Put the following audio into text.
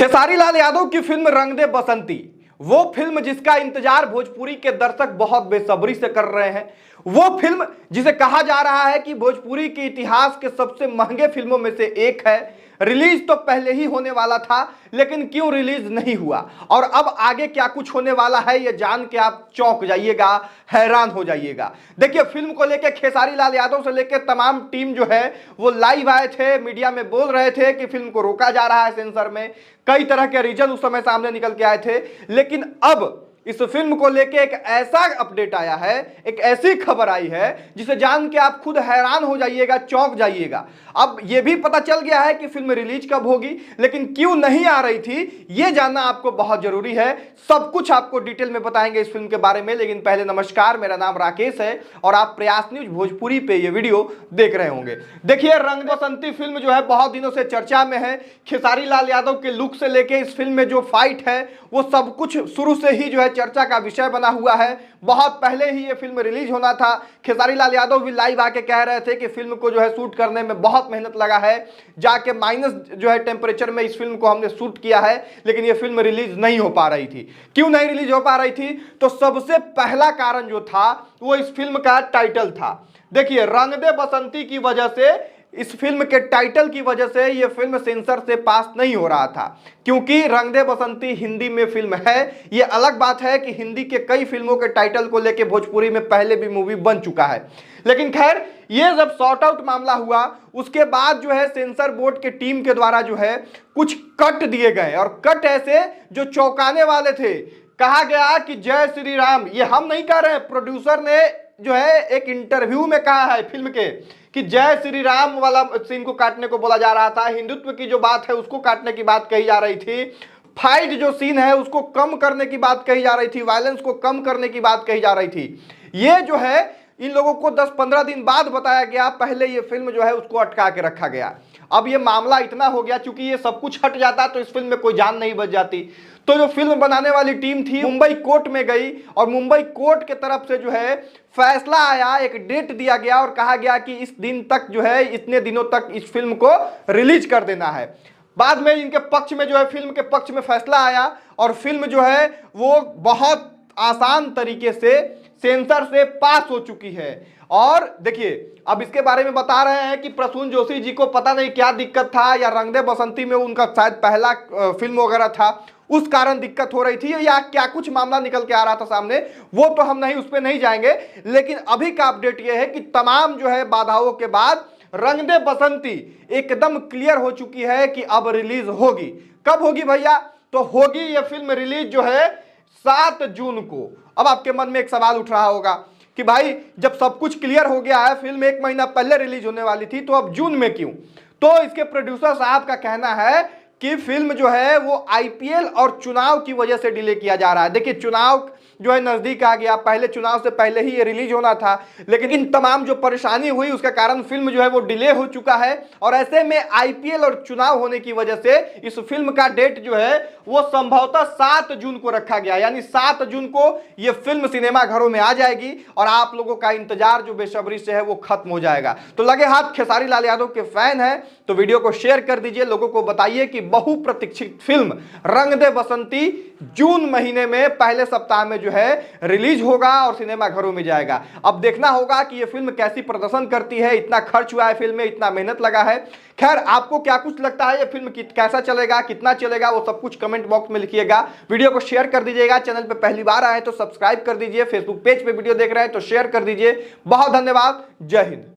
खेसारी लाल यादव की फिल्म रंग दे बसंती, वो फिल्म जिसका इंतजार भोजपुरी के दर्शक बहुत बेसब्री से कर रहे हैं। वो फिल्म जिसे कहा जा रहा है कि भोजपुरी के इतिहास के सबसे महंगे फिल्मों में से एक है। रिलीज तो पहले ही होने वाला था, लेकिन क्यों रिलीज नहीं हुआ और अब आगे क्या कुछ होने वाला है, ये जान के आप चौंक जाइएगा, हैरान हो जाइएगा। देखिए, फिल्म को लेकर खेसारी लाल यादव से लेकर तमाम टीम जो है वो लाइव आए थे, मीडिया में बोल रहे थे कि फिल्म को रोका जा रहा है सेंसर में। कई तरह के रीजन उस समय सामने निकल के आए थे, लेकिन अब इस फिल्म को लेके एक ऐसा अपडेट आया है, एक ऐसी खबर आई है जिसे जान के आप खुद हैरान हो जाइएगा, चौंक जाइएगा। अब यह भी पता चल गया है कि फिल्म रिलीज कब होगी, लेकिन क्यों नहीं आ रही थी यह जानना आपको बहुत जरूरी है। सब कुछ आपको डिटेल में बताएंगे इस फिल्म के बारे में, लेकिन पहले नमस्कार, मेरा नाम राकेश है और आप प्रयास न्यूज भोजपुरी पे ये वीडियो देख रहे होंगे। देखिए, रंग बसंती फिल्म जो है बहुत दिनों से चर्चा में है। खेसारी लाल यादव के लुक से लेके इस फिल्म में जो फाइट है वो सब कुछ शुरू से ही जो है चर्चा का विषय बना हुआ है। बहुत पहले ही ये फिल्म रिलीज होना था। खेसारी लाल यादव भी लाइव आके कह रहे थे कि फिल्म को जो है शूट करने में बहुत मेहनत लगा है, जाके माइनस जो है टेम्परेचर में इस फिल्म को हमने शूट किया है, लेकिन ये फिल्म रिलीज नहीं हो पा रही थी। क्यों नहीं रिलीज हो पा रही थी? तो सबसे पहला कारण जो था वो इस फिल्म का टाइटल था। देखिए, रंग दे बसंती की वजह से, इस फिल्म के टाइटल की वजह से यह फिल्म सेंसर से पास नहीं हो रहा था, क्योंकि रंग दे बसंती हिंदी में फिल्म है। यह अलग बात है कि हिंदी के कई फिल्मों के टाइटल को लेकर भोजपुरी में पहले भी मूवी बन चुका है, लेकिन खैर ये जब सॉर्ट आउट मामला हुआ उसके बाद जो है सेंसर बोर्ड के टीम के द्वारा जो है कुछ कट दिए गए, और कट ऐसे जो चौंकाने वाले थे। कहा गया कि जय श्री राम, ये हम नहीं कह रहे हैं, प्रोड्यूसर ने जो है एक इंटरव्यू में कहा है फिल्म के कि जय श्री राम वाला सीन को काटने को बोला जा रहा था, हिंदुत्व की जो बात है उसको काटने की बात कही जा रही थी, फाइट जो सीन है उसको कम करने की बात कही जा रही थी, वायलेंस को कम करने की बात कही जा रही थी। ये जो है इन लोगों को 10-15 दिन बाद बताया गया, पहले ये फिल्म जो है उसको अटका के रखा गया। अब ये मामला इतना हो गया, चूंकि ये सब कुछ हट जाता तो इस फिल्म में कोई जान नहीं बच जाती। तो जो फिल्म बनाने वाली टीम थी मुंबई कोर्ट में गई, और मुंबई कोर्ट के तरफ से जो है फैसला आया, एक डेट दिया गया और कहा गया कि इस दिन तक जो है, इतने दिनों तक इस फिल्म को रिलीज कर देना है। बाद में इनके पक्ष में जो है, फिल्म के पक्ष में फैसला आया और फिल्म जो है वो बहुत आसान तरीके से सेंसर से पास हो चुकी है। और देखिए, अब इसके बारे में बता रहे हैं कि प्रसून जोशी जी को पता नहीं क्या दिक्कत था, या रंग दे बसंती में उनका शायद पहला फिल्म वगैरह था, उस कारण दिक्कत हो रही थी, या क्या कुछ मामला निकल के आ रहा था सामने, वो तो हम नहीं, उस पर नहीं जाएंगे। लेकिन अभी का अपडेट यह है कि तमाम जो है बाधाओं के बाद रंग दे बसंती एकदम क्लियर हो चुकी है कि अब रिलीज होगी। कब होगी भैया? तो होगी ये फिल्म रिलीज जो है 7 जून को। अब आपके मन में एक सवाल उठ रहा होगा कि भाई, जब सब कुछ क्लियर हो गया है, फिल्म 1 महीना पहले रिलीज होने वाली थी, तो अब जून में क्यों? तो इसके प्रोड्यूसर साहब का कहना है कि फिल्म जो है वो आईपीएल और चुनाव की वजह से डिले किया जा रहा है। देखिए, चुनाव जो है नजदीक आ गया, पहले चुनाव से पहले ही ये रिलीज होना था, लेकिन इन तमाम जो परेशानी हुई उसके कारण फिल्म जो है वो डिले हो चुका है। और ऐसे में आईपीएल और चुनाव होने की वजह से इस फिल्म का डेट जो है वो संभवतः 7 जून को रखा गया, यानी 7 जून को ये फिल्म सिनेमा घरों में आ जाएगी और आप लोगों का इंतजार जो बेसब्री से है वो खत्म हो जाएगा। तो लगे हाथ खेसारी लाल यादव के फैन है तो वीडियो को शेयर कर दीजिए, लोगों को बताइए कि बहुप्रतीक्षित फिल्म रंग दे बसंती जून महीने में पहले सप्ताह में जो है रिलीज होगा और सिनेमा घरों में जाएगा। अब देखना होगा कि यह फिल्म कैसी प्रदर्शन करती है। इतना खर्च हुआ है फिल्म में, इतना मेहनत लगा है। खैर, आपको क्या कुछ लगता है, यह फिल्म कैसा चलेगा, कितना चलेगा, वो सब कुछ कमेंट बॉक्स में लिखिएगा। वीडियो को शेयर कर दीजिएगा। चैनल पे पहली बार आए तो सब्सक्राइब कर दीजिए। फेसबुक पेज पे वीडियो देख रहे हैं तो शेयर कर दीजिए। बहुत धन्यवाद। जय हिंद।